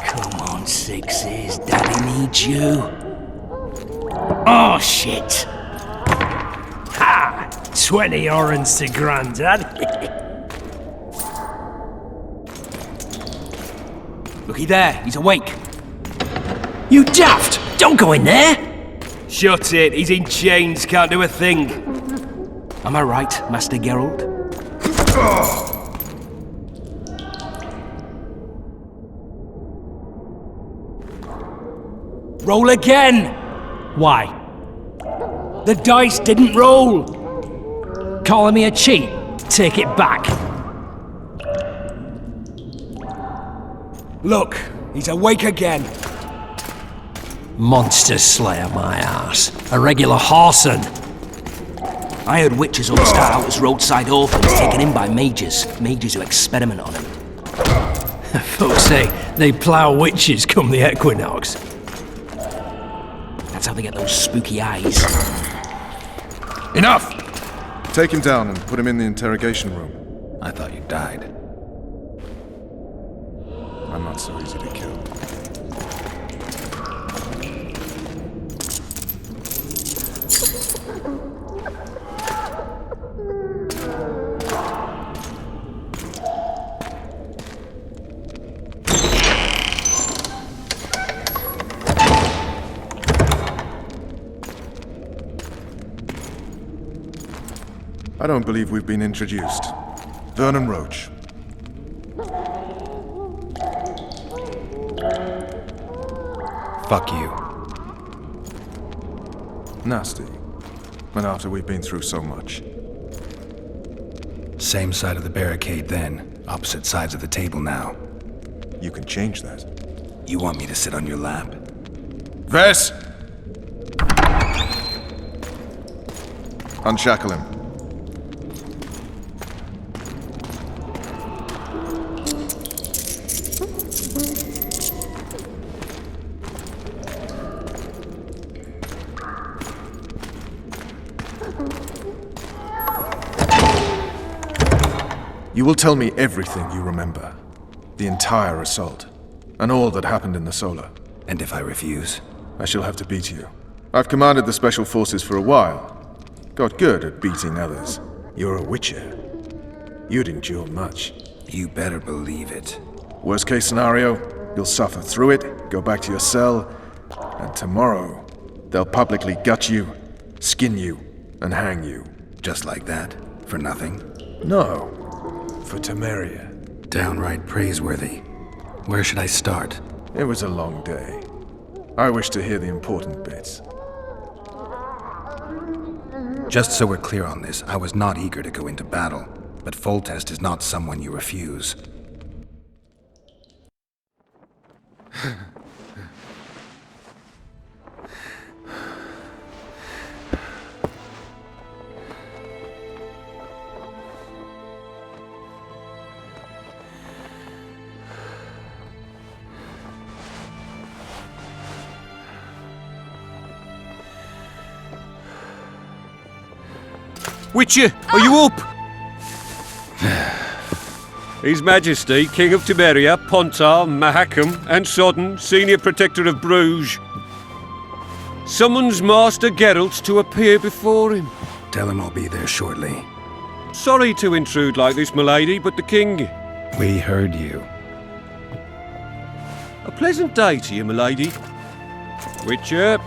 Come on, sixes. Daddy needs you. Oh, shit. Ha! 20 orange to Grandad. Looky there, he's awake. You daft! Don't go in there! Shut it, he's in chains, can't do a thing. Am I right, Master Geralt? Roll again! Why? The dice didn't roll! Calling me a cheat? Take it back. Look, he's awake again. Monster slayer, my ass. A regular whoreson. I heard witches all start out as roadside orphans taken in by mages who experiment on them. Folks say they plough witches come the equinox. That's how they get those spooky eyes. Enough! Take him down and put him in the interrogation room. I thought you died. I'm not so easy to kill. I don't believe we've been introduced. Vernon Roach. Fuck you. Nasty. And after we've been through so much. Same side of the barricade then, opposite sides of the table now. You can change that. You want me to sit on your lap? Ves! Unshackle him. You will tell me everything you remember. The entire assault. And all that happened in the Solar. And if I refuse? I shall have to beat you. I've commanded the Special Forces for a while. Got good at beating others. You're a witcher. You'd endure much. You better believe it. Worst case scenario, you'll suffer through it, go back to your cell, and tomorrow, they'll publicly gut you, skin you, and hang you. Just like that? For nothing? No. For Temeria. Downright praiseworthy. Where should I start? It was a long day. I wish to hear the important bits. Just so we're clear on this, I was not eager to go into battle, but Foltest is not someone you refuse. Witcher, are you up? His Majesty, King of Temeria, Pontar, Mahakam, and Sodden, Senior Protector of Bruges, summons Master Geralt to appear before him. Tell him I'll be there shortly. Sorry to intrude like this, milady, but the King... We heard you. A pleasant day to you, milady. Witcher.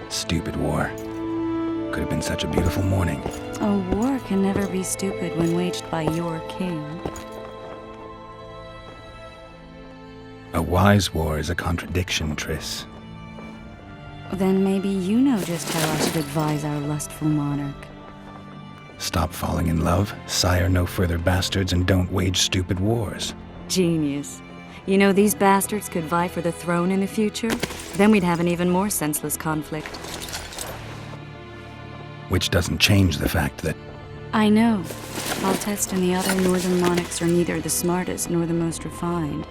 Stupid war. Could have been such a beautiful morning. A war can never be stupid when waged by your king. A wise war is a contradiction, Triss. Then maybe you know just how I should advise our lustful monarch. Stop falling in love, sire no further bastards, and don't wage stupid wars. Genius. You know, these bastards could vie for the throne in the future? Then we'd have an even more senseless conflict. Which doesn't change the fact that... I know. Foltest and the other northern monarchs are neither the smartest nor the most refined.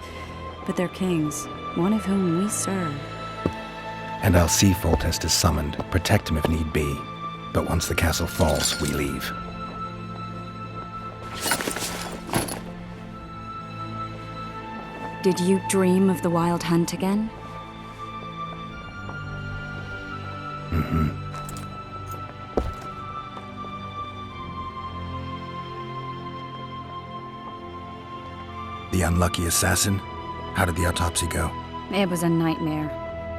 but they're kings, one of whom we serve. And I'll see Foltest is summoned, protect him if need be. But once the castle falls, we leave. Did you dream of the wild hunt again? The unlucky assassin? How did the autopsy go? It was a nightmare.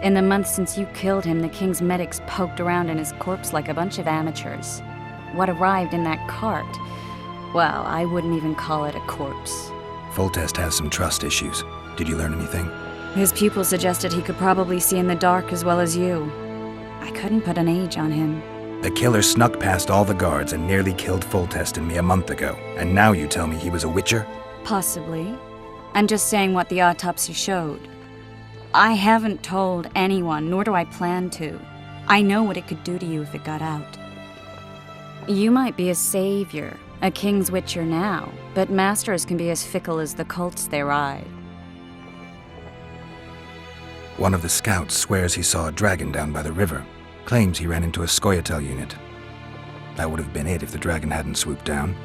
In the months since you killed him, the king's medics poked around in his corpse like a bunch of amateurs. What arrived in that cart? Well, I wouldn't even call it a corpse. Foltest has some trust issues. Did you learn anything? His pupils suggested he could probably see in the dark as well as you. I couldn't put an age on him. The killer snuck past all the guards and nearly killed Foltest and me a month ago. And now you tell me he was a witcher? Possibly. I'm just saying what the autopsy showed. I haven't told anyone, nor do I plan to. I know what it could do to you if it got out. You might be a savior, a king's witcher now, but masters can be as fickle as the cults they ride. One of the scouts swears he saw a dragon down by the river. Claims he ran into a Scoia'tael unit. That would have been it if the dragon hadn't swooped down.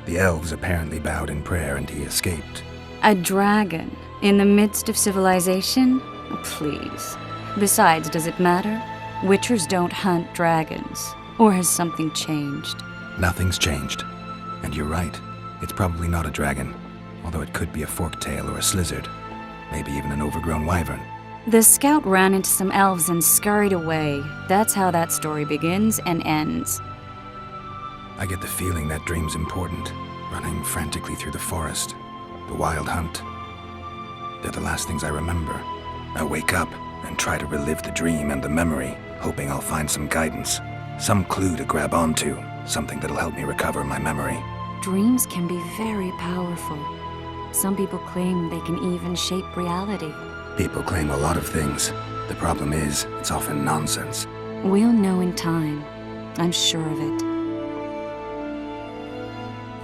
The elves apparently bowed in prayer and he escaped. A dragon? In the midst of civilization? Please. Besides, does it matter? Witchers don't hunt dragons. Or has something changed? Nothing's changed. And you're right. It's probably not a dragon. Although it could be a forktail or a slizzard. Maybe even an overgrown wyvern. The scout ran into some elves and scurried away. That's how that story begins and ends. I get the feeling that dream's important. Running frantically through the forest. The wild hunt. They're the last things I remember. I wake up and try to relive the dream and the memory, hoping I'll find some guidance. Some clue to grab onto. Something that'll help me recover my memory. Dreams can be very powerful. Some people claim they can even shape reality. People claim a lot of things. The problem is, it's often nonsense. We'll know in time. I'm sure of it.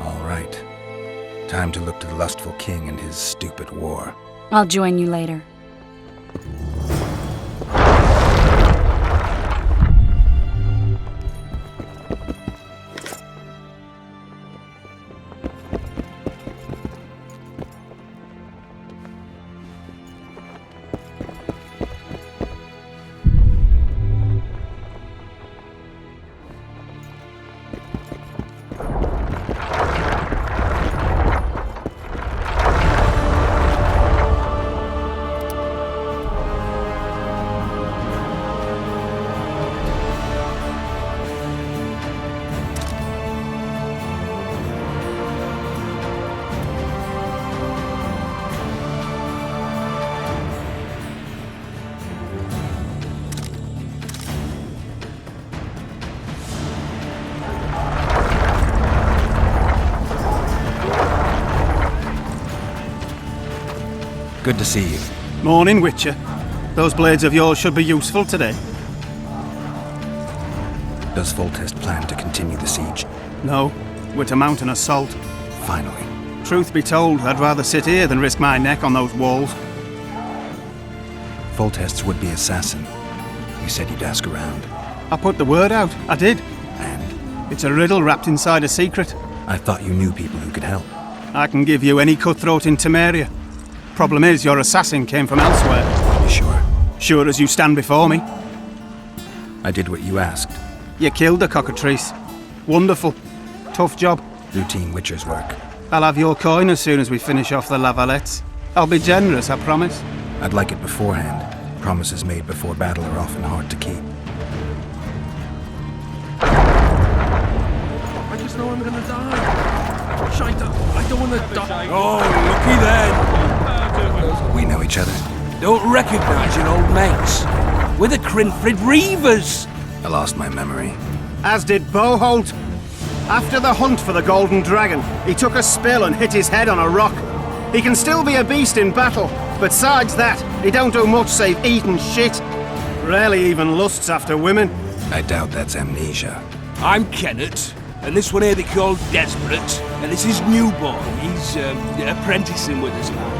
All right. Time to look to the lustful king and his stupid war. I'll join you later. Good to see you. Morning, Witcher. Those blades of yours should be useful today. Does Foltest plan to continue the siege? No, we're to mount an assault. Finally. Truth be told, I'd rather sit here than risk my neck on those walls. Foltest's would-be assassin. You said you'd ask around. I put the word out, I did. And? It's a riddle wrapped inside a secret. I thought you knew people who could help. I can give you any cutthroat in Temeria. Problem is, your assassin came from elsewhere. You sure? Sure as you stand before me. I did what you asked. You killed the cockatrice. Wonderful. Tough job. Routine witcher's work. I'll have your coin as soon as we finish off the lavalettes. I'll be generous, I promise. I'd like it beforehand. Promises made before battle are often hard to keep. I just know I'm gonna die. Shite, I don't wanna die. Oh, looky then. We know each other. Don't recognise your old mates. We're the Crinfrid Reavers. I lost my memory. As did Boholt. After the hunt for the Golden Dragon, he took a spill and hit his head on a rock. He can still be a beast in battle, but besides that, he don't do much save eat and shit. Rarely even lusts after women. I doubt that's amnesia. I'm Kenneth, and this one here they call Desperate, and this is Newborn. He's apprenticing with us, like.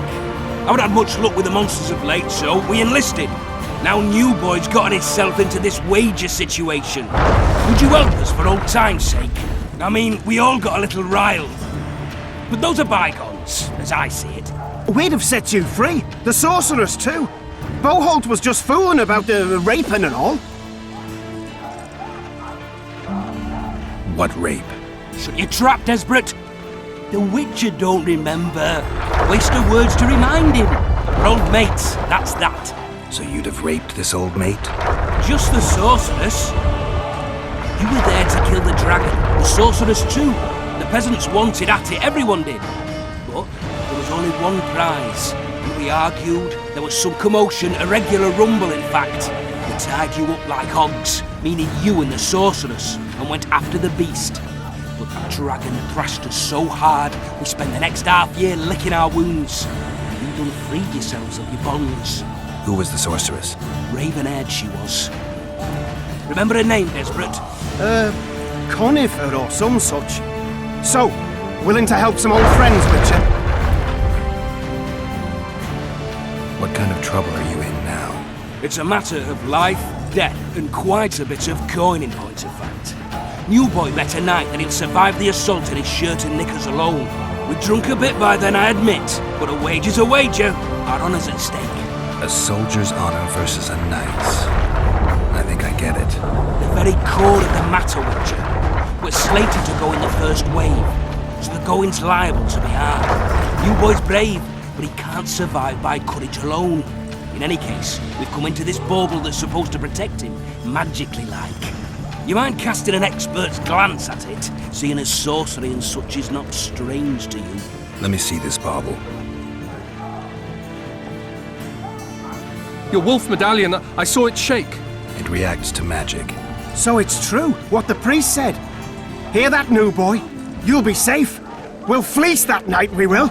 Haven't had much luck with the monsters of late, so we enlisted. Now New Boy's gotten himself into this wager situation. Would you help us for old time's sake? I mean, we all got a little riled. But those are bygones, as I see it. We'd have set you free. The sorceress too. Boholt was just fooling about the raping and all. What rape? Shut your trap, Desperate. The Witcher don't remember. Waste of words to remind him. We're old mates, that's that. So you'd have raped this old mate? Just the sorceress. You were there to kill the dragon, the sorceress too. The peasants wanted at it, everyone did. But there was only one prize. And we argued, there was some commotion, a regular rumble in fact. We tied you up like hogs, meaning you and the sorceress, and went after the beast. But that dragon thrashed us so hard, we spent the next half year licking our wounds. You done freed yourselves of your bonds. Who was the sorceress? Raven-haired she was. Remember her name, Desperate? Conifer or some such. So, willing to help some old friends, Witcher? What kind of trouble are you in now? It's a matter of life, death, and quite a bit of coin in point of fact. New Boy bet a night that he'll survive the assault in his shirt and knickers alone. We'd drunk a bit by then, I admit, but a wager's a wager. Our honour's at stake. A soldier's honor versus a knight's. I think I get it. The very core of the matter, Witcher. We're slated to go in the first wave, so the going's liable to be hard. New Boy's brave, but he can't survive by courage alone. In any case, we've come into this bauble that's supposed to protect him, magically like. You mind casting an expert's glance at it, seeing as sorcery and such is not strange to you? Let me see this bauble. Your wolf medallion, I saw it shake. It reacts to magic. So it's true, what the priest said. Hear that, New Boy? You'll be safe. We'll fleece that night, we will.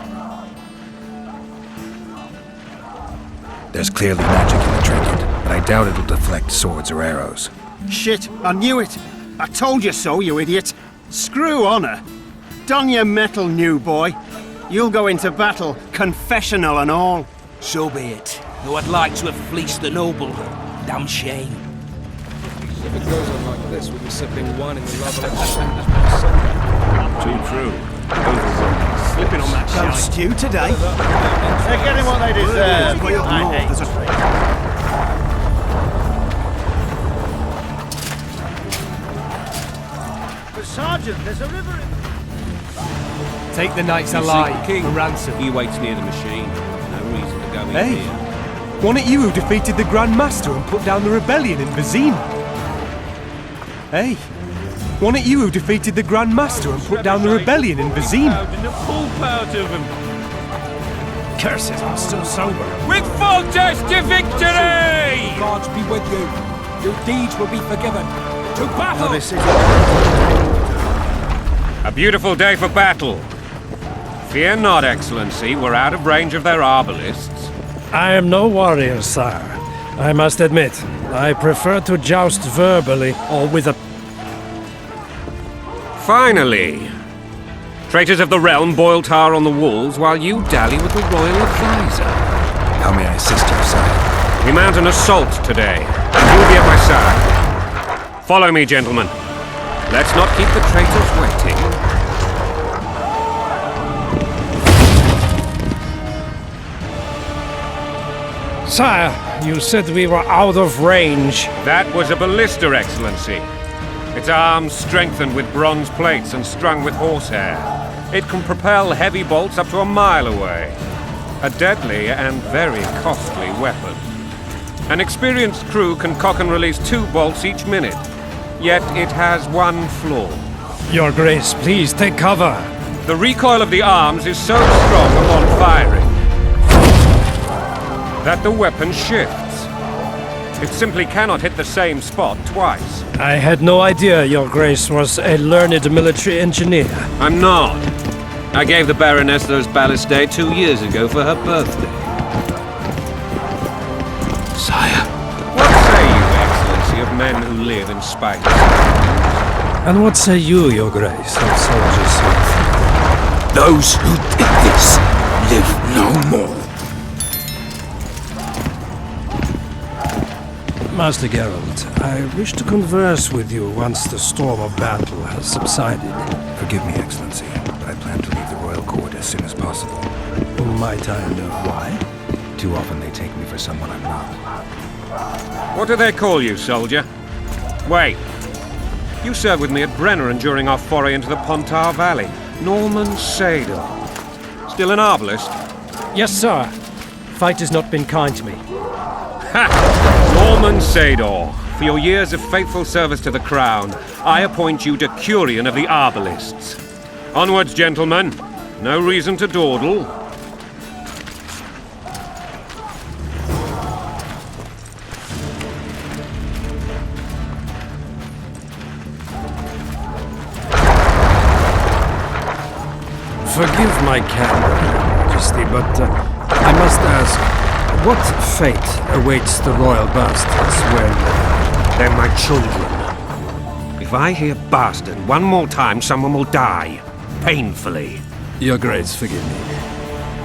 There's clearly magic in the trinket, but I doubt it'll deflect swords or arrows. Shit, I knew it. I told you so, you idiot. Screw honor. Don your metal, New Boy. You'll go into battle, confessional and all. So be it. Though I'd like to have fleeced the noble. Damn shame. If it goes on like this, we'll be sipping wine in the lava Too true. Slipping on that No stew today. They're getting what they deserve. Way up north, there's a... But Sergeant, there's a river in... Take the knights You see, alive King, for ransom. He waits near the machine. No reason to go in Hey. here. Wasn't it you who defeated the Grand Master and put down the rebellion in Bize? Hey, wasn't it you who defeated the Grand Master and put down the rebellion in Bize? Pull out of him. Curses, I'm still sober. With Foltest to victory! Gods be with you. Your deeds will be forgiven. To battle! A beautiful day for battle. Fear not, Excellency, we're out of range of their arbalists. I am no warrior, sire. I must admit, I prefer to joust verbally or with a... Finally! Traitors of the realm boil tar on the walls while you dally with the royal advisor. How may I assist you, sire? We mount an assault today, and you'll be at my side. Follow me, gentlemen. Let's not keep the traitors waiting. Sire, you said we were out of range. That was a ballista, Excellency. Its arms strengthened with bronze plates and strung with horsehair. It can propel heavy bolts up to a mile away. A deadly and very costly weapon. An experienced crew can cock and release 2 bolts each minute. Yet it has one flaw. Your Grace, please take cover. The recoil of the arms is so strong upon firing that the weapon shifts. It simply cannot hit the same spot twice. I had no idea Your Grace was a learned military engineer. I'm not. I gave the Baroness those ballistae 2 years ago for her birthday. Sire. What say you, Excellency, of men who live in spite of And what say you, Your Grace, of soldiers? Those who did this live no more. Master Geralt, I wish to converse with you once the storm of battle has subsided. Forgive me, Excellency, but I plan to leave the royal court as soon as possible. Might I know why? Too often they take me for someone I'm not. What do they call you, soldier? Wait. You served with me at Brenneran during our foray into the Pontar Valley. Norman Sador. Still an arbalist? Yes, sir. Fate has not been kind to me. Ha! Norman Sador, for your years of faithful service to the crown, I appoint you Decurion of the Arbalists. Onwards, gentlemen. No reason to dawdle. Forgive my candor, Your Majesty, but I must ask, what fate awaits the royal bastards when... They're my children. If I hear bastard one more time, someone will die. Painfully. Your Grace, forgive me.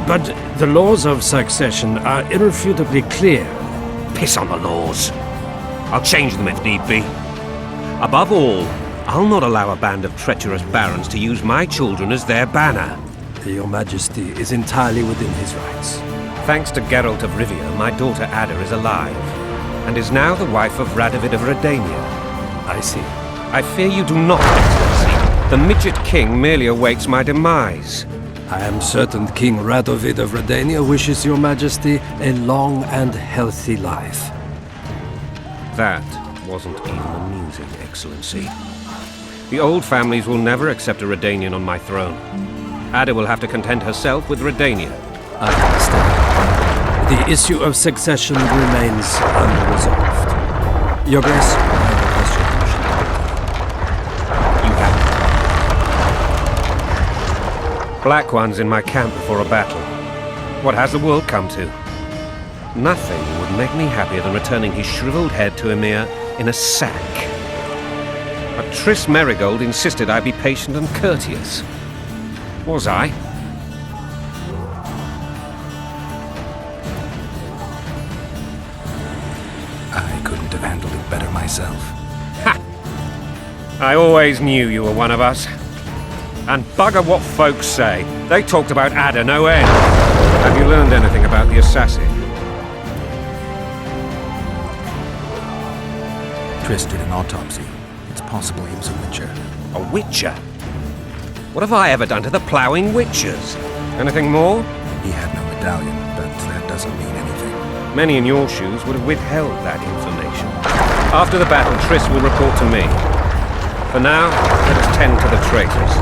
But the laws of succession are irrefutably clear. Piss on the laws. I'll change them if need be. Above all, I'll not allow a band of treacherous barons to use my children as their banner. Your Majesty is entirely within his rights. Thanks to Geralt of Rivia, my daughter Ada is alive, and is now the wife of Radovid of Redania. I see. I fear you do not, Excellency. The midget king merely awaits my demise. I am certain King Radovid of Redania wishes Your Majesty a long and healthy life. That wasn't even amusing, Excellency. The old families will never accept a Redanian on my throne. Ada will have to content herself with Redania. I understand. The issue of succession remains unresolved. Your Grace, I have a question. You have it. Black ones in my camp before a battle. What has the world come to? Nothing would make me happier than returning his shriveled head to Emir in a sack. But Triss Merigold insisted I be patient and courteous. Was I? I couldn't have handled it better myself. Ha! I always knew you were one of us. And bugger what folks say. They talked about Ada no end. Have you learned anything about the assassin? Triss did an autopsy. It's possible he was a witcher. A witcher? What have I ever done to the ploughing witchers? Anything more? He had no medallion, but that doesn't mean anything. Many in your shoes would have withheld that information. After the battle, Triss will report to me. For now, let us tend to the traitors.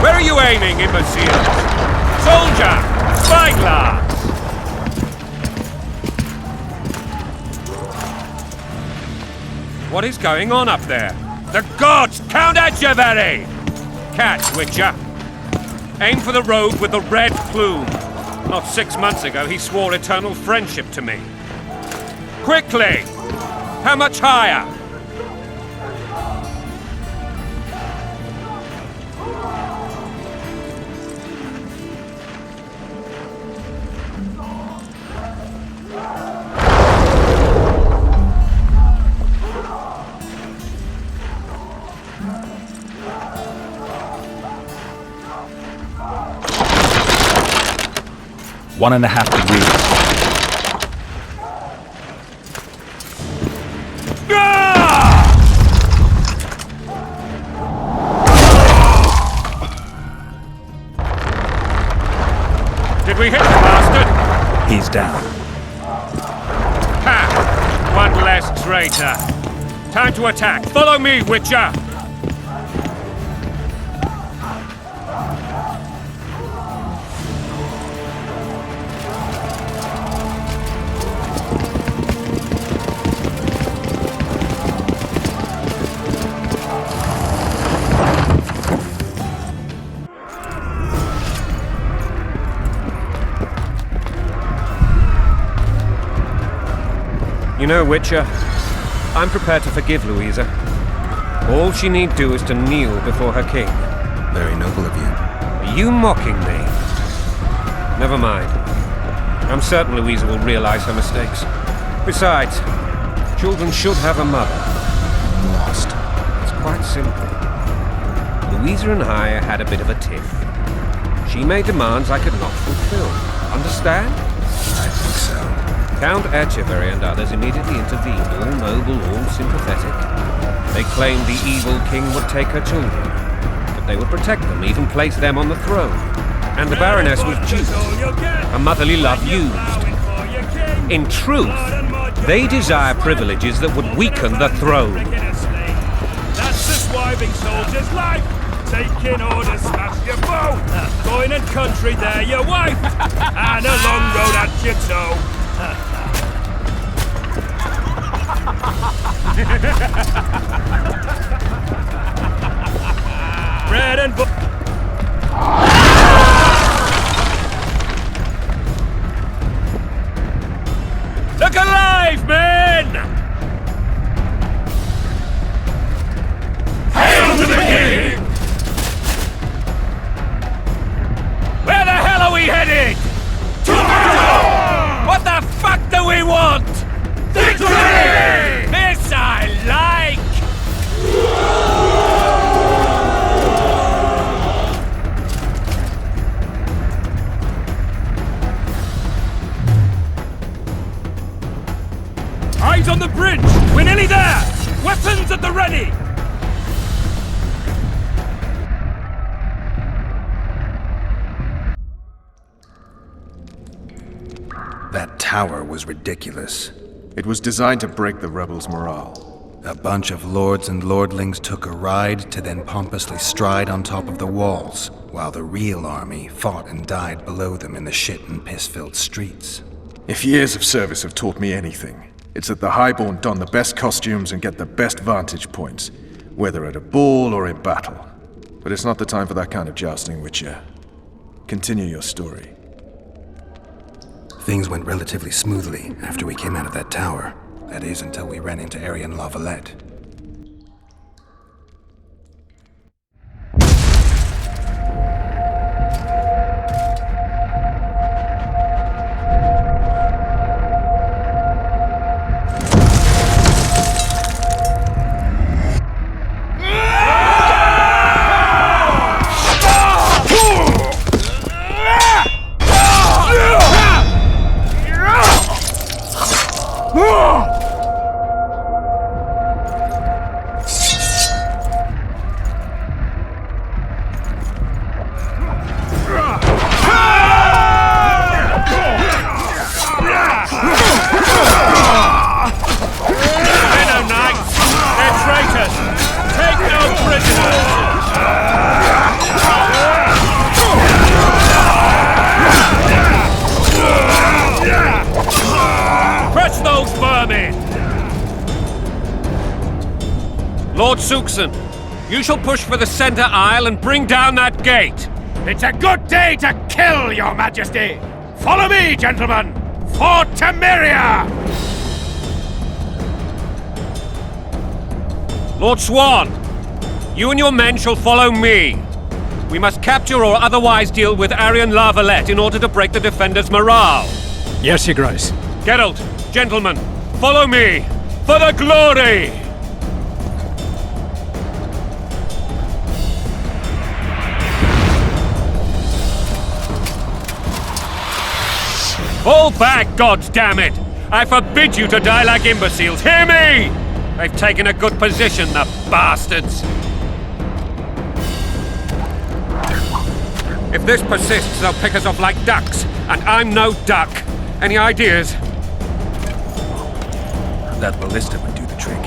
Where are you aiming, imbeciles? Soldier! Spyglass! What is going on up there? The gods! Count Adjaveri! Catch, Witcher! Aim for the rogue with the red plume. Not 6 months ago, he swore eternal friendship to me. Quickly! How much higher? One and a half degrees. Did we hit the bastard? He's down. Ha! One less traitor. Time to attack. Follow me, Witcher! You know, Witcher, I'm prepared to forgive Louisa. All she need do is to kneel before her king. Very noble of you. Are you mocking me? Never mind. I'm certain Louisa will realize her mistakes. Besides, children should have a mother. I'm lost. It's quite simple. Louisa and I had a bit of a tiff. She made demands I could not fulfill. Understand? I think so. Count Etcheverry and others immediately intervened, all noble, all sympathetic. They claimed the evil king would take her children, but they would protect them, even place them on the throne. And the Baroness was duped, her motherly love used. In truth, they desire privileges that would weaken the throne. That's the swiving soldier's life. Taking orders, smash your bow. Going and country, there your wife. And a long road at your toe. Bread and butter. Look alive, men! Hail to the king! Where the hell are we headed? To battle! What the fuck do we want? Victory! This I like! Eyes on the bridge! We're nearly there! Weapons at the ready! That tower was ridiculous. It was designed to break the rebels' morale. A bunch of lords and lordlings took a ride to then pompously stride on top of the walls, while the real army fought and died below them in the shit and piss-filled streets. If years of service have taught me anything, it's that the highborn don the best costumes and get the best vantage points, whether at a ball or in battle. But it's not the time for that kind of jousting, Witcher. Continue your story. Things went relatively smoothly after we came out of that tower. That is, until we ran into Arian Lavalette. Lord Suxon, you shall push for the center aisle and bring down that gate. It's a good day to kill, your majesty! Follow me, gentlemen! For Temeria! Lord Swan, you and your men shall follow me. We must capture or otherwise deal with Arian Lavalette in order to break the defenders' morale. Yes, Your Grace. Geralt, gentlemen, follow me for the glory! Fall back, goddammit! I forbid you to die like imbeciles. Hear me! They've taken a good position, the bastards! If this persists, they'll pick us off like ducks, and I'm no duck. Any ideas? That ballista would do the trick.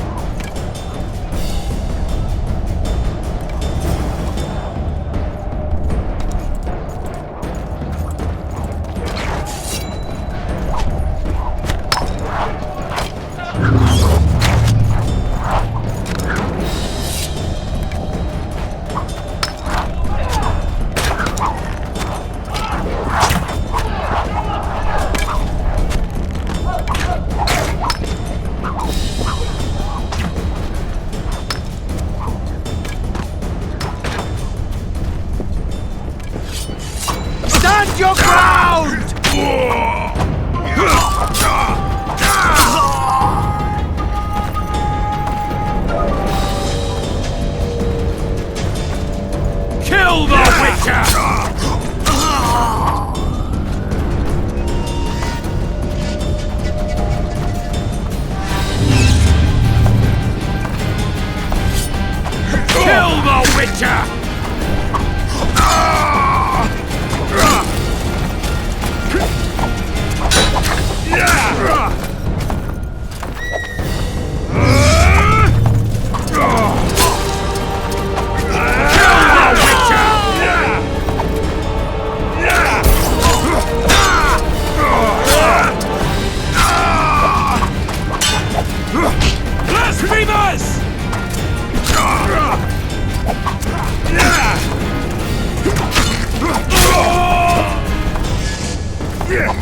Blasphemers!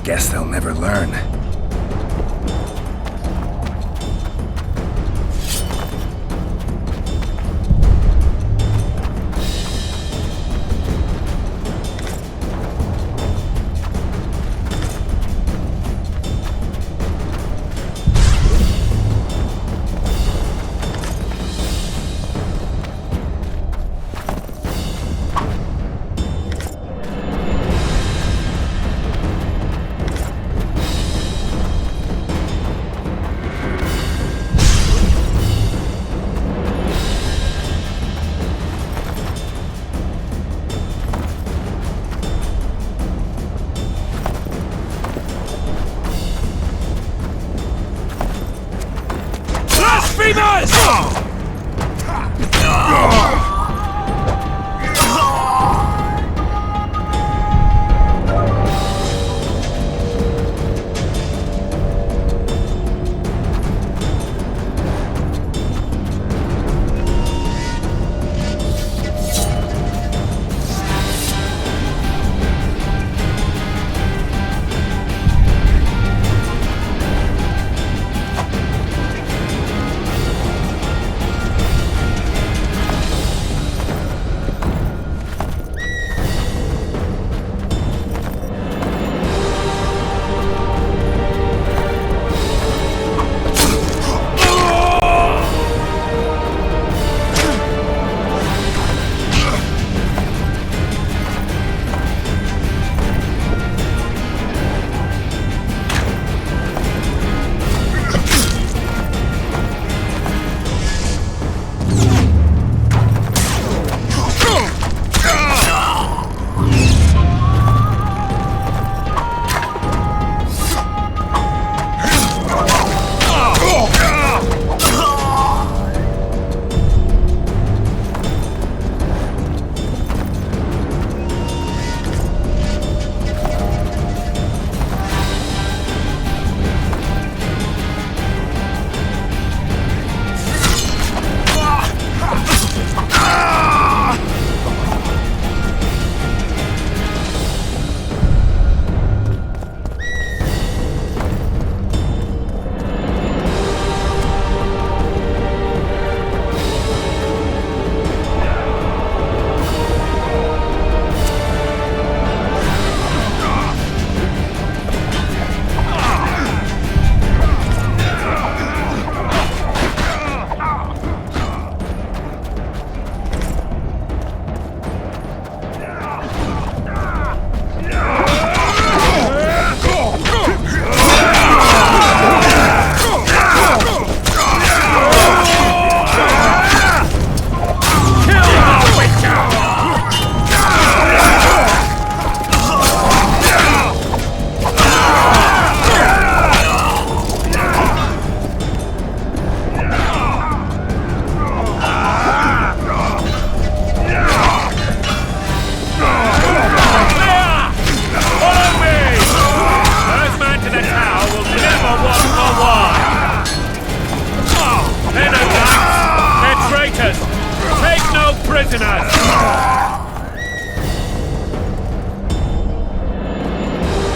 Guess they'll never learn.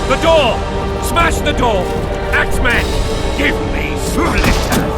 The door! Smash the door! Axemen, give me splitters!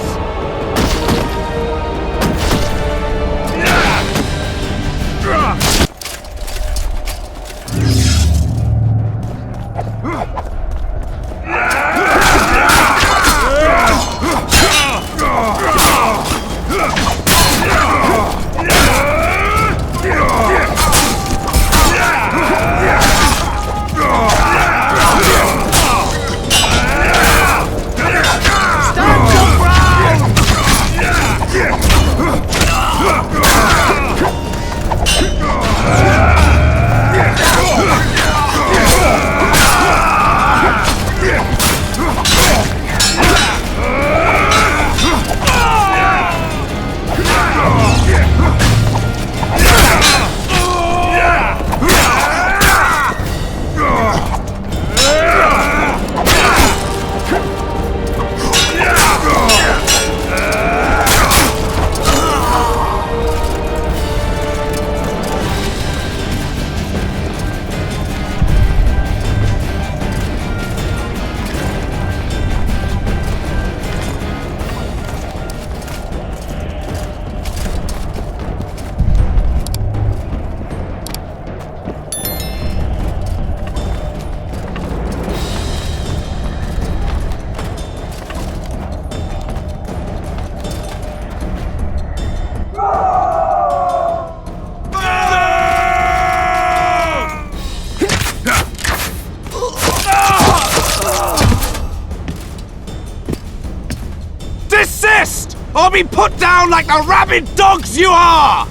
Desist! Or be put down like the rabid dogs you are!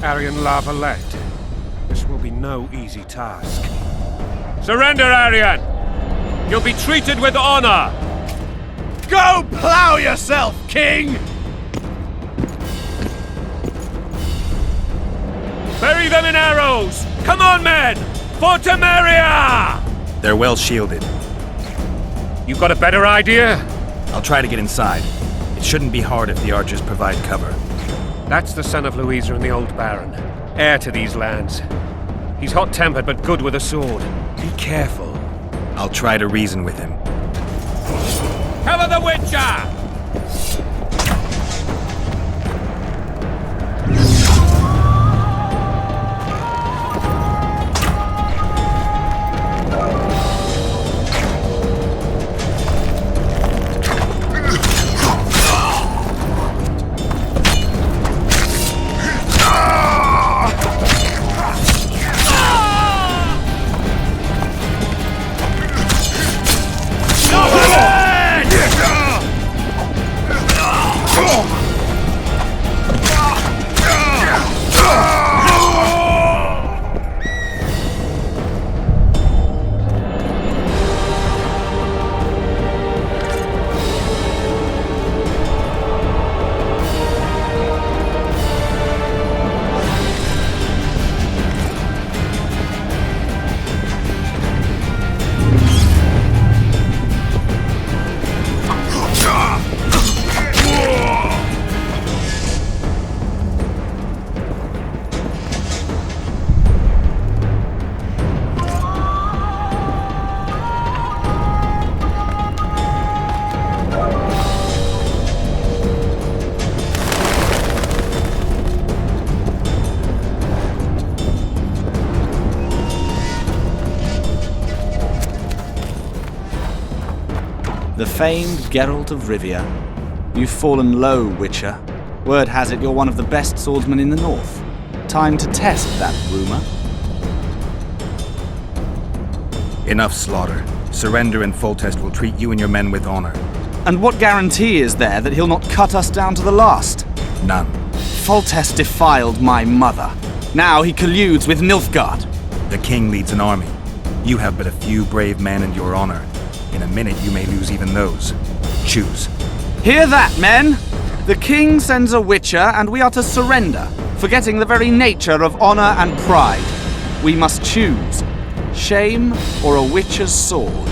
Aryan Lavalette, this will be no easy task. Surrender, Aryan! You'll be treated with honor! Go plow yourself, King! Bury them in arrows! Come on, men! For Temeria! They're well shielded. You got a better idea? I'll try to get inside. It shouldn't be hard if the archers provide cover. That's the son of Louisa and the old Baron, heir to these lands. He's hot-tempered but good with a sword. Be careful. I'll try to reason with him. Cover the Witcher! The famed Geralt of Rivia. You've fallen low, Witcher. Word has it you're one of the best swordsmen in the north. Time to test that rumor. Enough slaughter. Surrender and Foltest will treat you and your men with honor. And what guarantee is there that he'll not cut us down to the last? None. Foltest defiled my mother. Now he colludes with Nilfgaard. The king leads an army. You have but a few brave men and your honor. In a minute you may lose even those. Choose. Hear that, men! The king sends a Witcher and we are to surrender, forgetting the very nature of honor and pride. We must choose. Shame or a Witcher's sword?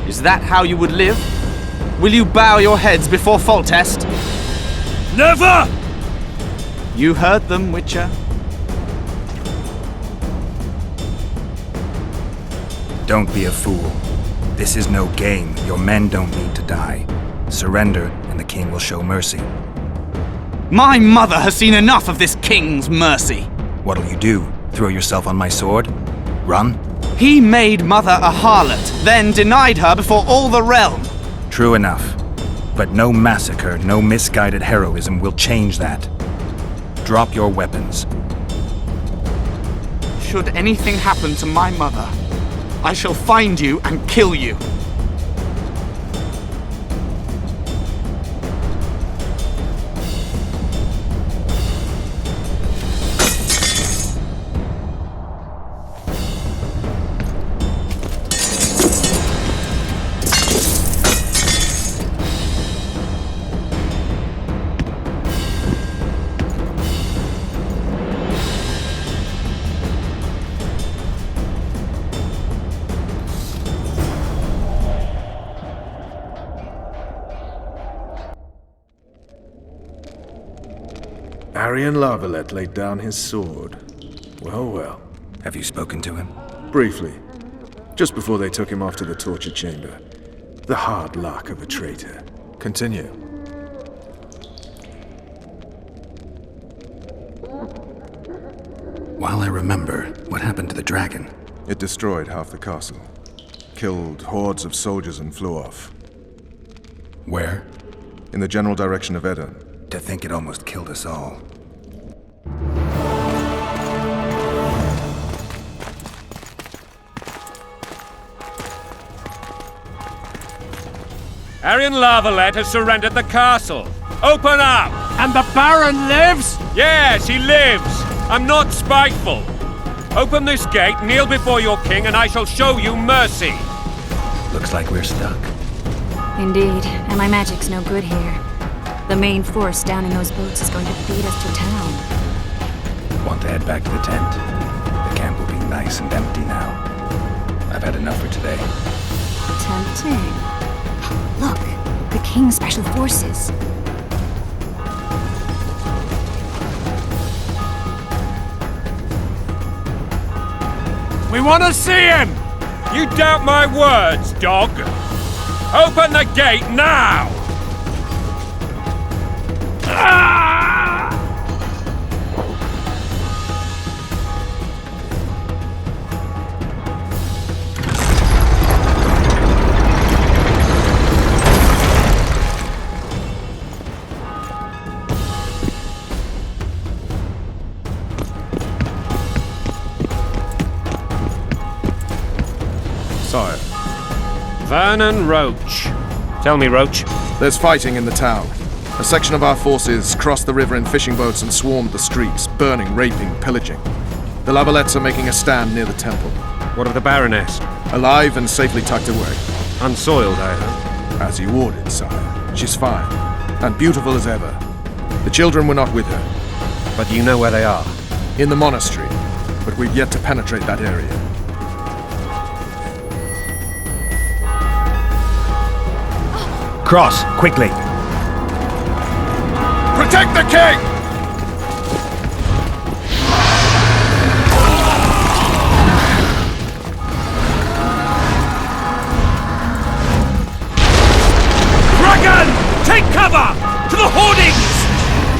Is that how you would live? Will you bow your heads before Foltest? Never! You heard them, Witcher. Don't be a fool. This is no game. Your men don't need to die. Surrender, and the king will show mercy. My mother has seen enough of this king's mercy. What'll you do? Throw yourself on my sword? Run? He made mother a harlot, then denied her before all the realm. True enough. But no massacre, no misguided heroism will change that. Drop your weapons. Should anything happen to my mother, I shall find you and kill you. Arian Lavalette laid down his sword. Well, well. Have you spoken to him? Briefly. Just before they took him off to the torture chamber. The hard luck of a traitor. Continue. While I remember, what happened to the dragon? It destroyed half the castle. Killed hordes of soldiers and flew off. Where? In the general direction of Edon. To think it almost killed us all. Arian Lavalette has surrendered the castle. Open up! And the Baron lives? Yes, he lives. I'm not spiteful. Open this gate, kneel before your king, and I shall show you mercy. Looks like we're stuck. Indeed, and my magic's no good here. The main force down in those boats is going to beat us to town. Want to head back to the tent? The camp will be nice and empty now. I've had enough for today. Tempting. Look, the King's Special Forces. We want to see him! You doubt my words, dog? Open the gate now! Sire, Vernon Roach. Tell me, Roach. there's fighting in the town. A section of our forces crossed the river in fishing boats and swarmed the streets, burning, raping, pillaging. The Lavalettes are making a stand near the temple. What of the Baroness? Alive and safely tucked away. Unsoiled, I hope. As you ordered, sire. She's fine, and beautiful as ever. The children were not with her. But you know where they are? In the monastery, but we've yet to penetrate that area. Cross, quickly. Protect the king! Dragon! Take cover! To the hoardings!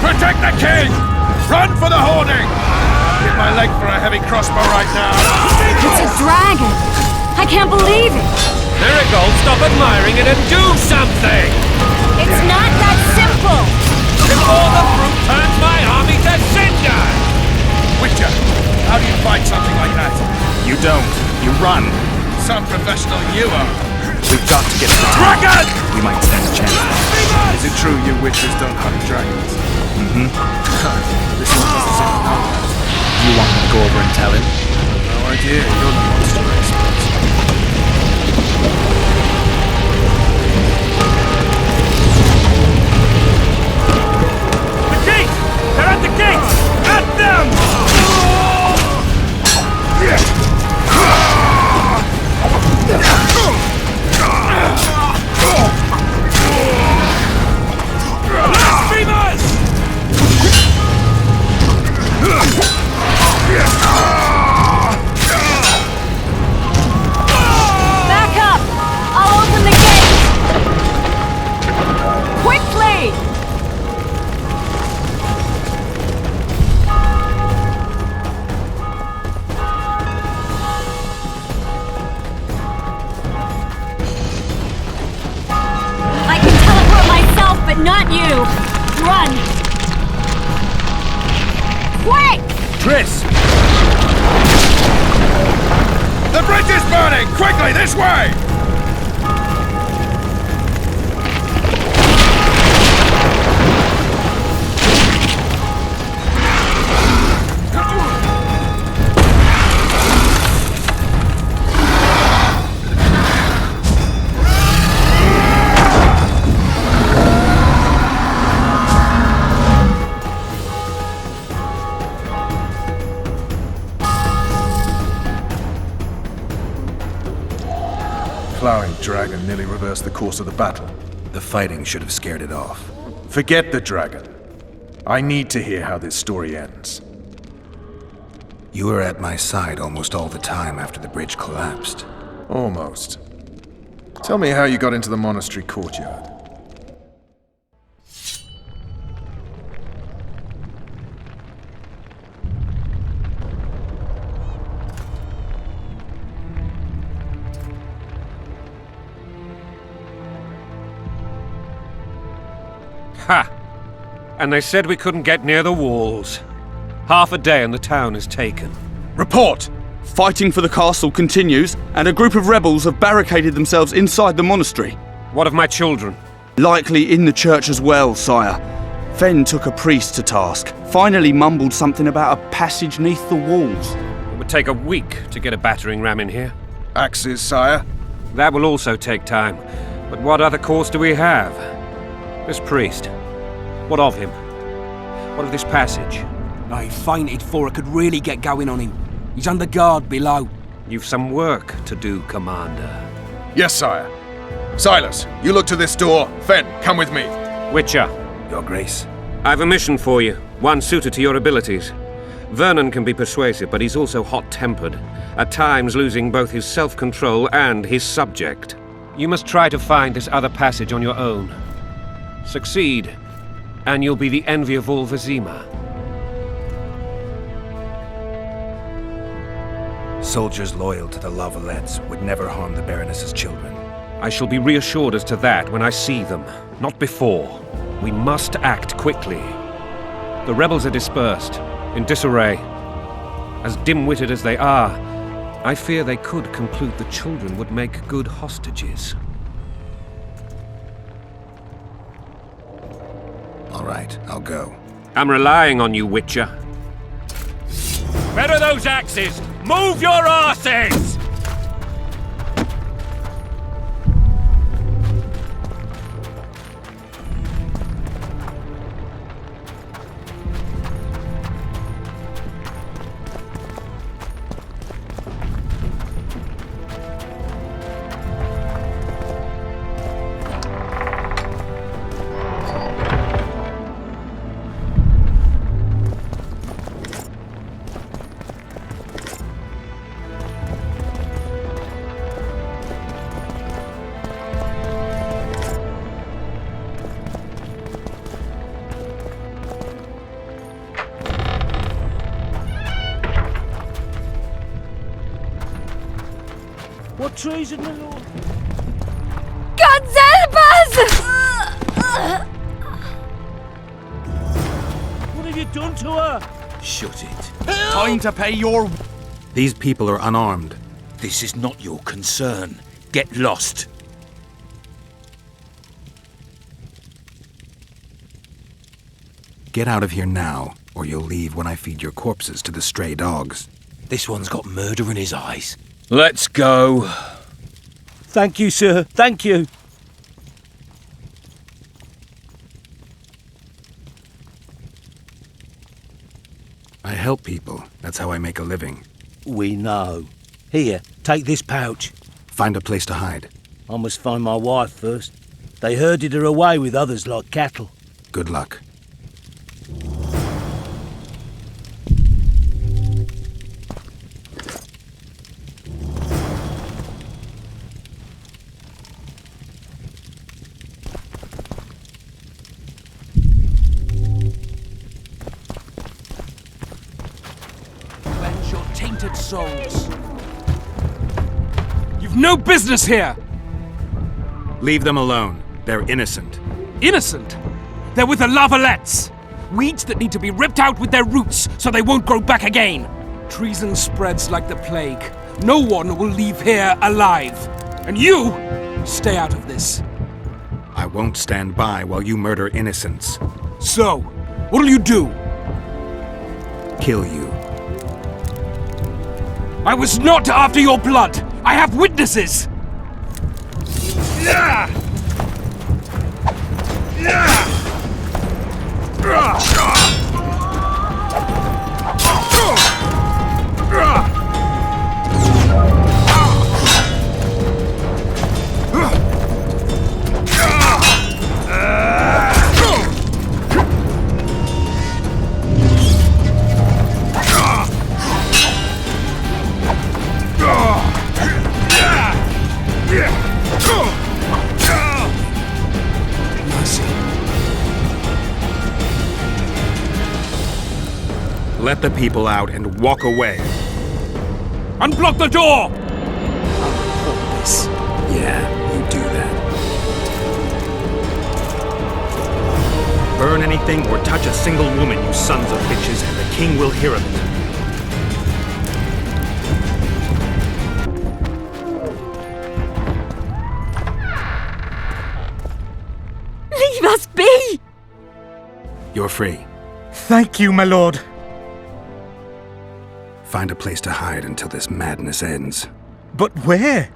Protect the king! Run for the hoarding! Hit my leg for a heavy crossbow right now. It's a dragon! I can't believe it! Marigold, stop admiring it and do something! It's not that simple! Before the fruit turns my army to cinder! Witcher, how do you fight something like that? You don't. You run. Some professional you are. We've got to get to the town. Dragon! We might stand a chance. Is it true you witches don't hunt dragons? Mm-hmm. This one doesn't seem to know that. Do you want me to go over and tell him? No idea, you're the monster expert. The gate! They're at the gate! At them! Blasphemers! Back up! I'll open the gate! Quickly! I can teleport myself, but not you! Run! Quick! Triss! The bridge is burning! Quickly, this way! Plowing dragon nearly reversed the course of the battle. The fighting should have scared it off. Forget the dragon. I need to hear how this story ends. You were at my side almost all the time after the bridge collapsed. Almost. Tell me how you got into the monastery courtyard. Ha! And they said we couldn't get near the walls. Half a day and the town is taken. Report! Fighting for the castle continues, and a group of rebels have barricaded themselves inside the monastery. What of my children? Likely in the church as well, sire. Fen took a priest to task, finally mumbled something about a passage neath the walls. It would take a week to get a battering ram in here. Axes, sire? That will also take time. But what other course do we have? This priest. What of him? What of this passage? I fainted before I could really get going on him. He's under guard below. You've some work to do, Commander. Yes, sire. Silas, you look to this door. Fen, come with me. Witcher, Your Grace. I've a mission for you, one suited to your abilities. Vernon can be persuasive, but he's also hot-tempered, at times losing both his self-control and his subject. You must try to find this other passage on your own. Succeed, and you'll be the envy of all Vizima. Soldiers loyal to the La Valettes would never harm the Baroness's children. I shall be reassured as to that when I see them, not before. We must act quickly. The rebels are dispersed, in disarray. As dim-witted as they are, I fear they could conclude the children would make good hostages. All right, I'll go. I'm relying on you, Witcher. Where are those axes? Move your arses! What treason, my lord? God help us! What have you done to her? Shut it. Time to pay your... These people are unarmed. This is not your concern. Get lost. Get out of here now, or you'll leave when I feed your corpses to the stray dogs. This one's got murder in his eyes. Let's go. Thank you, sir. Thank you. I help people. That's how I make a living. We know. Here, take this pouch. Find a place to hide. I must find my wife first. They herded her away with others like cattle. Good luck. Cleanse your tainted souls. You've no business here! Leave them alone. They're innocent. Innocent? They're with the Lavalettes! Weeds that need to be ripped out with their roots so they won't grow back again. Treason spreads like the plague. No one will leave here alive. And you, stay out of this. I won't stand by while you murder innocents. So, what'll you do? Kill you. I was not after your blood! I have witnesses! Let the people out and walk away. Unblock the door! Yeah, you do that. Burn anything or touch a single woman, you sons of bitches, and the king will hear of it. Leave us be! You're free. Thank you, my lord. Find a place to hide until this madness ends. But where?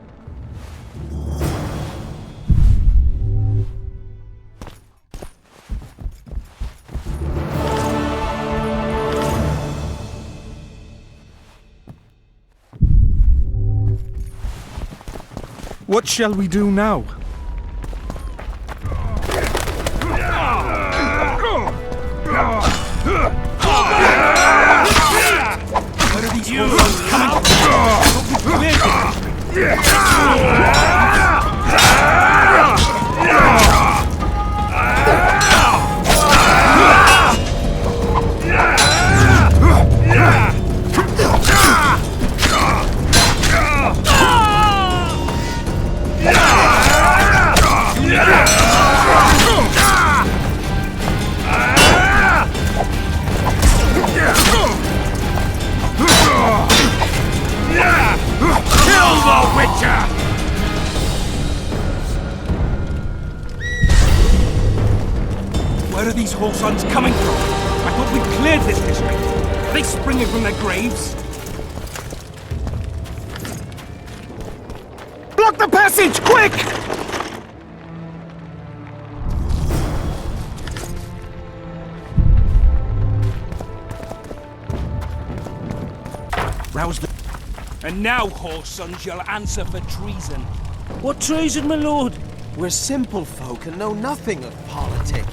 What shall we do now? Where are these horses coming from? Where are these horsons coming from? I thought we'd cleared this district. Are they springing from their graves? Block the passage, quick! Rouse the... And now, horsons, you'll answer for treason. What treason, my lord? We're simple folk and know nothing of politics.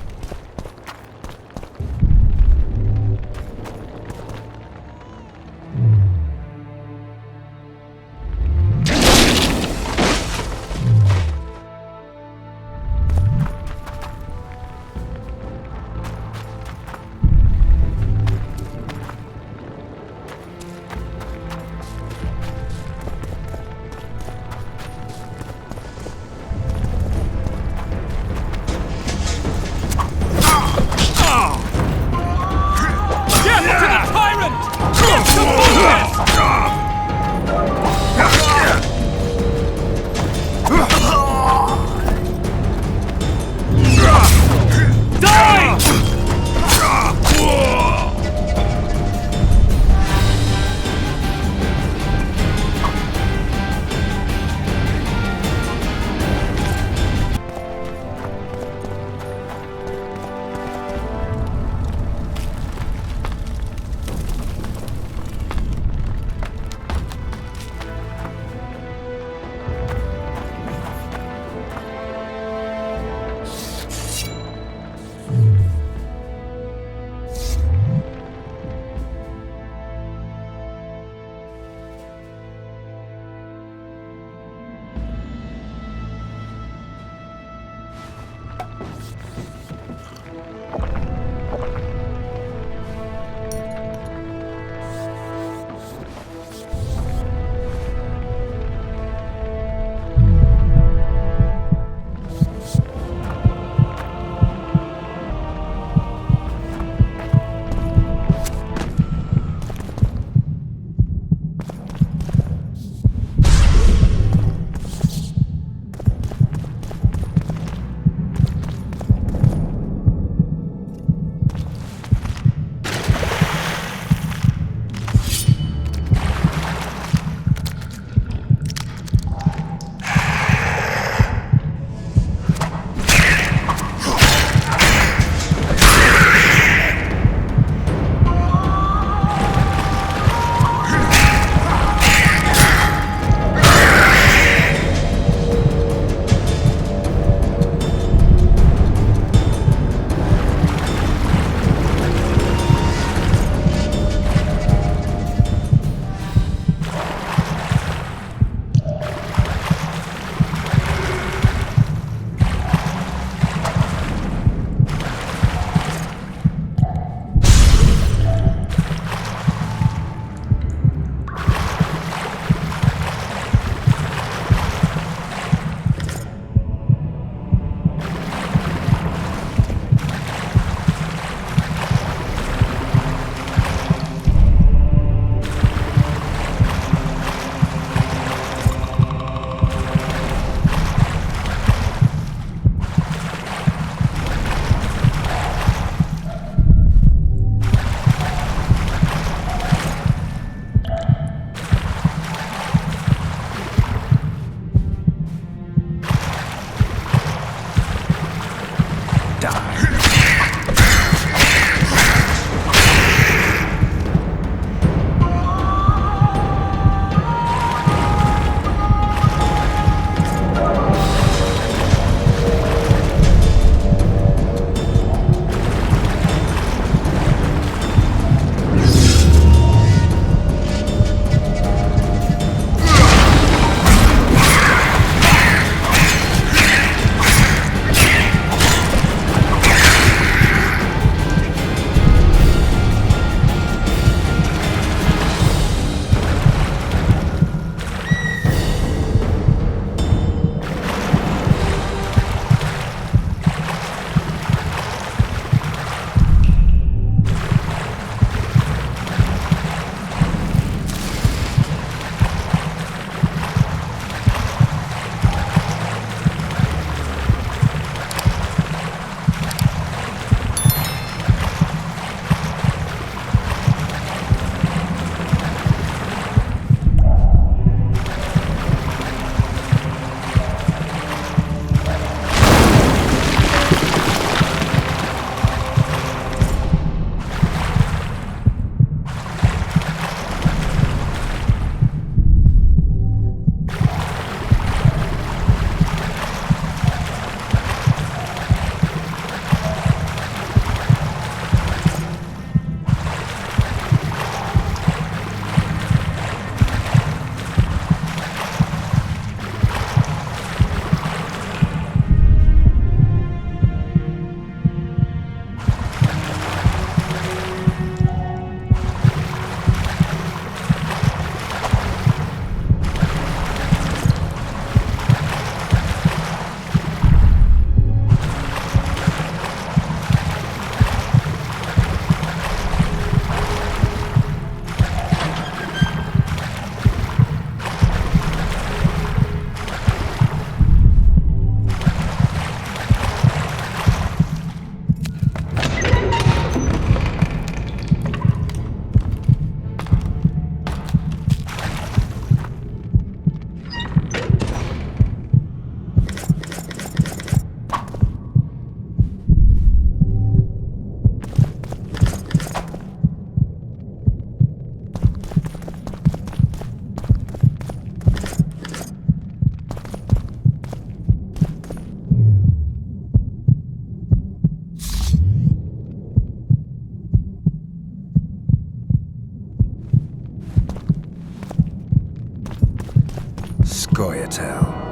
Scoia'tail.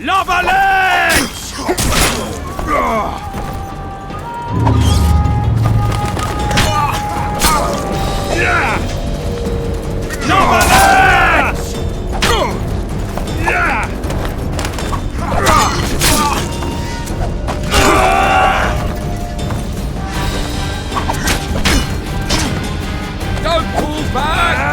Lava legs! Lava legs! Don't pull back!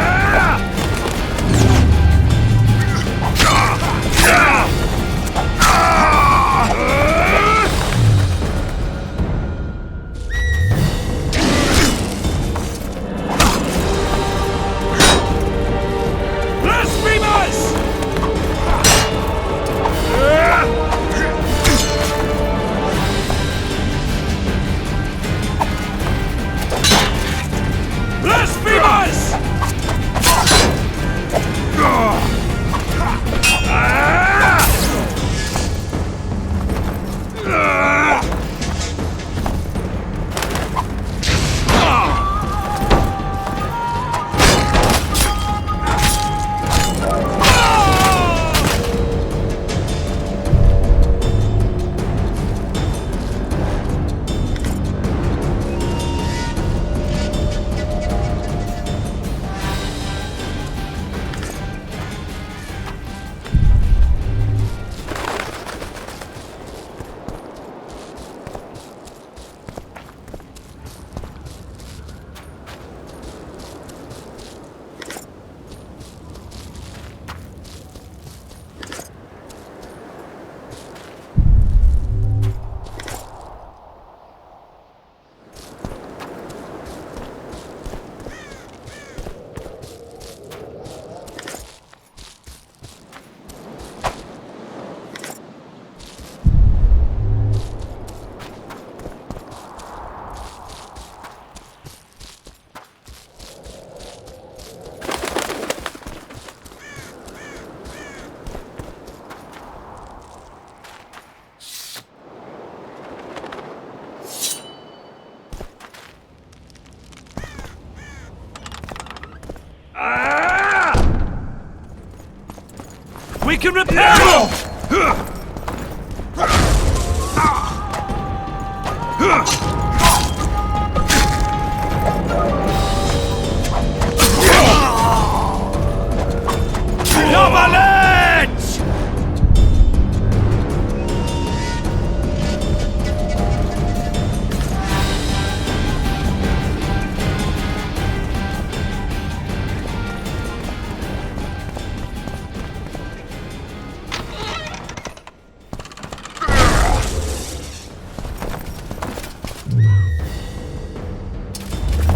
We can repair it!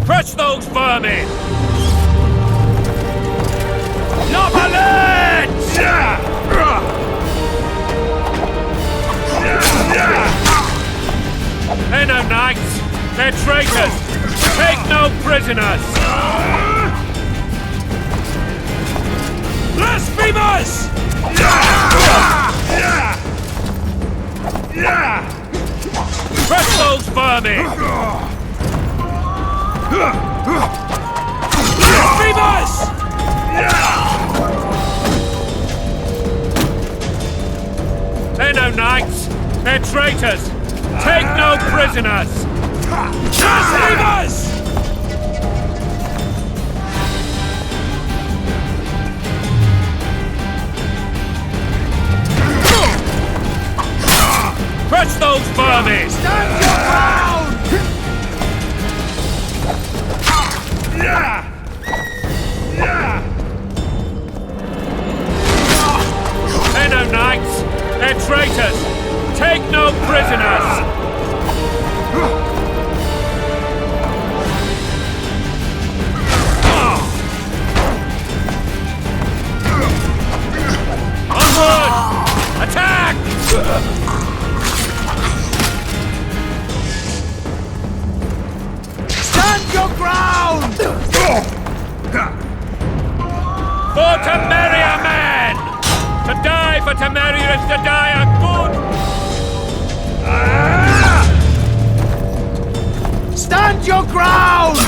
Crush those vermin! They're no knights! They're traitors! Take no prisoners! Blasphemers! Crush those vermin! Blasphemers! They're no knights! They're traitors! Take no prisoners! Blasphemers! Crush those vermin! Stand your ground! They're no knights! They're traitors! Take no prisoners! Onward! Attack! Stand your ground! For Temeria, man! To die for Temeria is to die a good... Stand your ground!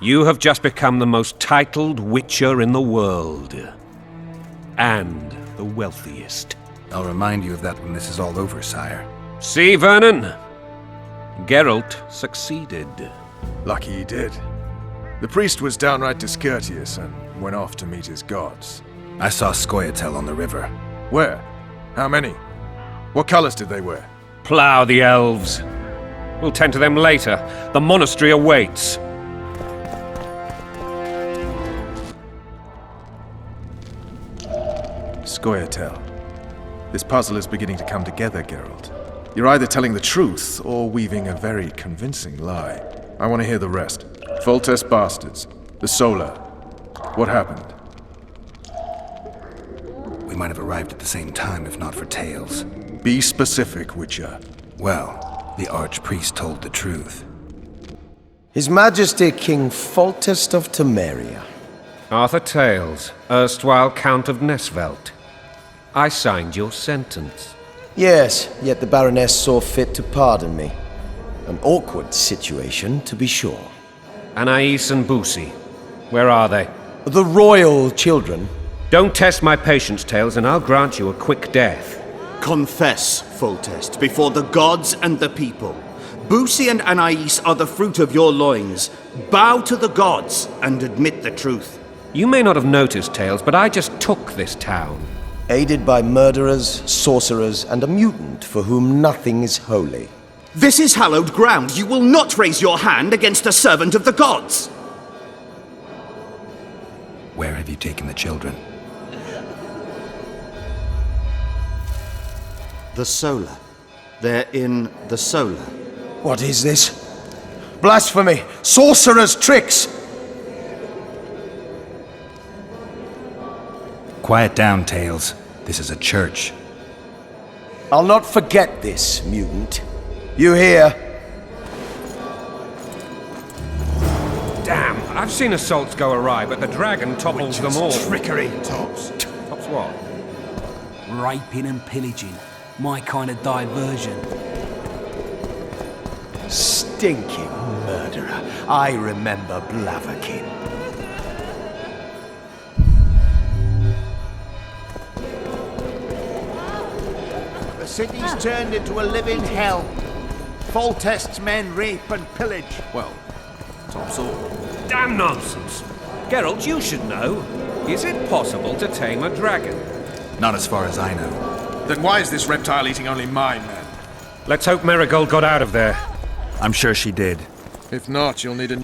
You have just become the most titled witcher in the world. And the wealthiest. I'll remind you of that when this is all over, sire. See, Vernon? Geralt succeeded. Lucky he did. The priest was downright discourteous and went off to meet his gods. I saw Scoia'tael on the river. Where? How many? What colors did they wear? Plough the elves. We'll tend to them later. The monastery awaits. Scoia'tael. This puzzle is beginning to come together, Geralt. You're either telling the truth or weaving a very convincing lie. I want to hear the rest. Foltest bastards. The Solar. What happened? We might have arrived at the same time if not for tales. Be specific, Witcher. Well, the Archpriest told the truth. His Majesty King Foltest of Temeria. Arthur Tales, erstwhile Count of Nesvelt. I signed your sentence. Yes, yet the Baroness saw fit to pardon me. An awkward situation, to be sure. Anais and Busi, Where are they? The royal children. Don't test my patience, Tails, and I'll grant you a quick death. Confess, Foltest, before the gods and the people. Busi and Anais are the fruit of your loins. Bow to the gods and admit the truth. You may not have noticed, Tails, but I just took this town. Aided by murderers, sorcerers, and a mutant for whom nothing is holy. This is hallowed ground. You will not raise your hand against a servant of the gods. Where have you taken the children? The Solar. They're in the Solar. What is this? Blasphemy! Sorcerers' tricks! Quiet down, Tails. This is a church. I'll not forget this, mutant. You hear? Damn, I've seen assaults go awry, but the dragon topples them all. Trickery. Tops what? Raping and pillaging. My kind of diversion. Stinking murderer. I remember Blaviken. The city's turned into a living hell. Foltest's men rape and pillage. Well, tops all. Damn nonsense! Geralt, you should know. Is it possible to tame a dragon? Not as far as I know. Then why is this reptile eating only my men? Let's hope Marigold got out of there. I'm sure she did. If not, you'll need a...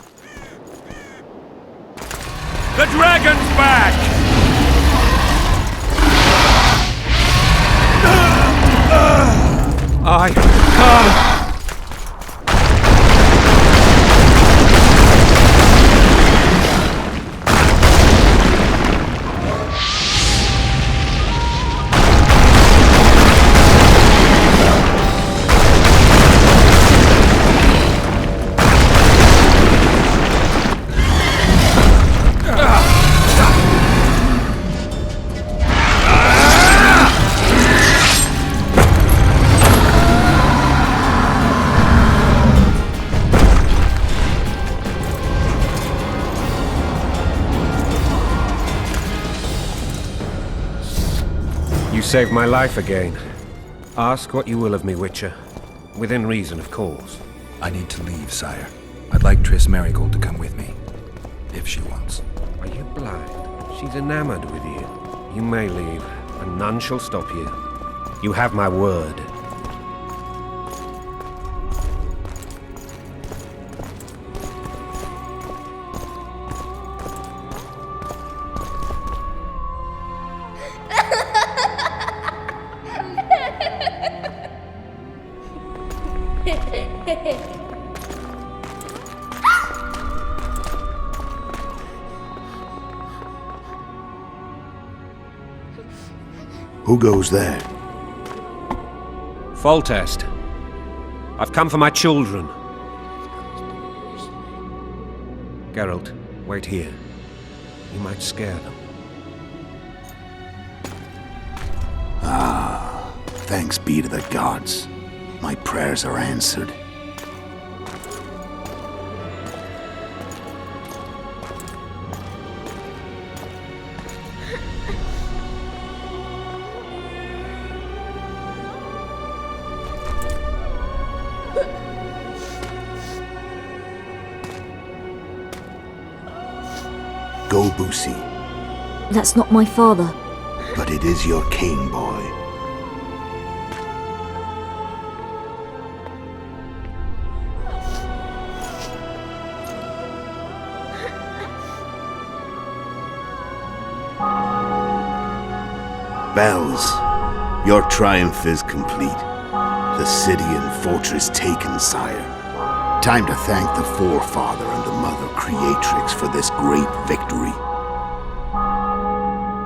The dragon's back! I can't... You saved my life again. Ask what you will of me, Witcher. Within reason, of course. I need to leave, sire. I'd like Triss Marigold to come with me. If she wants. Are you blind? She's enamored with you. You may leave, and none shall stop you. You have my word. Who goes there? Foltest. I've come for my children. Geralt, wait here. You might scare them. Ah, thanks be to the gods. My prayers are answered. Go, Busi. That's not my father. But it is your king, boy. Bells, your triumph is complete. The city and fortress taken, sire. Time to thank the forefather and the mother creatrix for this great victory.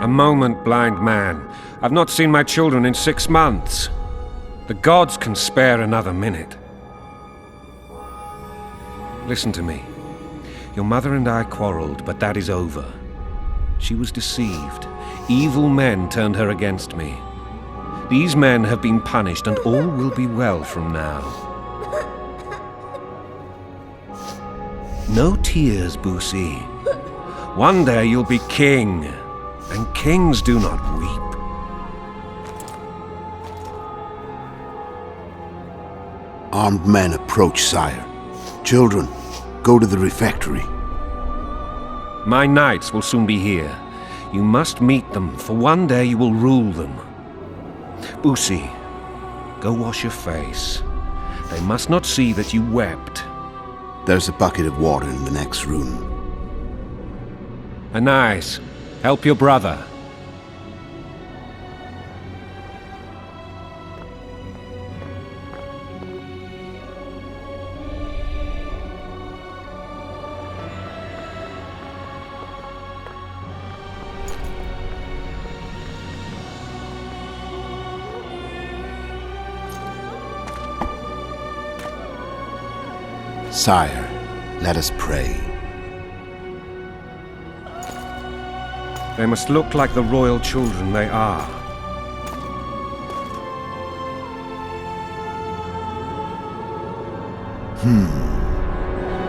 A moment, blind man. I've not seen my children in 6 months. The gods can spare another minute. Listen to me. Your mother and I quarreled, but that is over. She was deceived. Evil men turned her against me. These men have been punished, and all will be well from now. No tears, Busi. One day you'll be king, and kings do not weep. Armed men approach, sire. Children, go to the refectory. My knights will soon be here. You must meet them, for one day you will rule them. Busi, go wash your face. They must not see that you wept. There's a bucket of water in the next room. Anais, help your brother. Sire, let us pray. They must look like the royal children they are.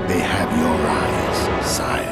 They have your eyes, sire.